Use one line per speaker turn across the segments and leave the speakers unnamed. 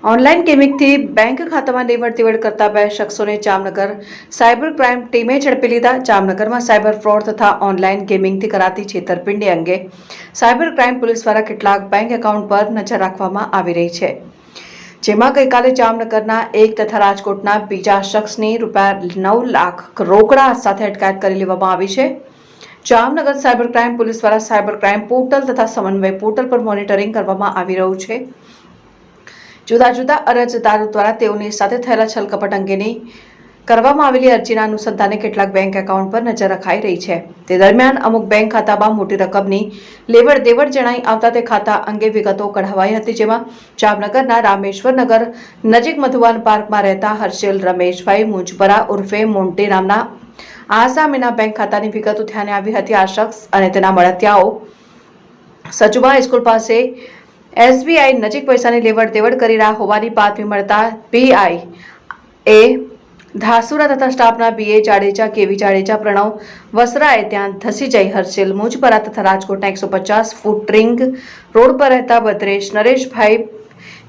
Online ગેમિંગથી bank ખાતામાં લેવડ-દેવડ કરતા 2 શખ્સોને Jamnagar cyber crime ટીમે ઝડપી લીધા। જામનગરમાં સાયબર ફ્રોડ તથા ઓનલાઈન ગેમિંગથી કરાતી છેતરપિંડી અંગે સાયબર ક્રાઇમ પોલીસ દ્વારા કેટલાક બેંક એકાઉન્ટ પર નજર રાખવામાં આવી રહી છે, જેમાં ગઈકાલે જામનગરના એક તથા રાજકોટના બીજા શખ્સની ₹9 લાખ રોકડા સાથે અટકાયત કરી લેવામાં આવી છે। જામનગર સાયબર ક્રાઇમ પોલીસ દ્વારા સાયબર ક્રાઇમ પોર્ટલ તથા સમન્વય પોર્ટલ પર મોનિટરિંગ કરવામાં આવી રહ્યું છે। જુદા જુદા અરજદારો દ્વારા તેઓની સાથે થયેલા છલકપટ અંગેની કરવામાં આવેલી અરજીના અનુસંધાને કેટલાક બેંક એકાઉન્ટ પર નજર રખાઈ રહી છે। તે દરમિયાન અમુક બેંક ખાતામાં મોટી રકમની લેવડ-દેવડ જણાઈ આવતા તે ખાતા અંગે વિગતો કઢાવાઈ હતી, જેમાં જામનગરના રામેશ્વર નગર નજીક મધુવન પાર્કમાં રહેતા હર્ષેલ રમેશભાઈ મુંજપરા ઉર્ફે મોન્ટી નામના આસામીના બેંક ખાતાની વિગતો ધ્યાને આવી હતી। આ શખ્સ અને તેના મળતિયાઓ સચુબા સ્કૂલ પાસે SBI નજીક પૈસાની લેવડ-દેવડ કરી રહ્યા હોવાની બાતમી મળતા PI એ ધાસુરા તથા સ્ટાફના BA જાડેજા, KV જાડેજા, પ્રણવ વસરાએ ત્યાં ધસી જઈ હર્ષેલ મુંજપરા તથા રાજકોટના 150 ફૂટ રિંગ રોડ પર રહેતા ભદ્રેશ નરેશભાઈ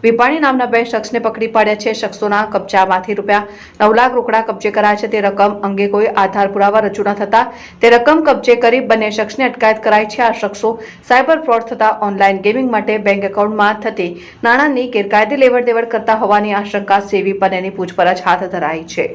વિપાણી નામના 2 શખ્સને પકડી પાડ્યા છે। શખ્સોના કબજામાંથી ₹9 લાખ રોકડા કબજે કરાયા છે। તે રકમ અંગે કોઈ આધાર પુરાવા રજૂ ન થતા તે રકમ કબજે કરી બંને શખ્સની અટકાયત કરાઈ છે। આ શખ્સો સાયબર ફ્રોડ થતા ઓનલાઈન ગેમિંગ માટે બેંક એકાઉન્ટમાં થતી નાણાંની ગેરકાયદે લેવડ-દેવડ કરતા હોવાની આશંકા સેવી બંનેની પૂછપરછ હાથ ધરાઈ છે।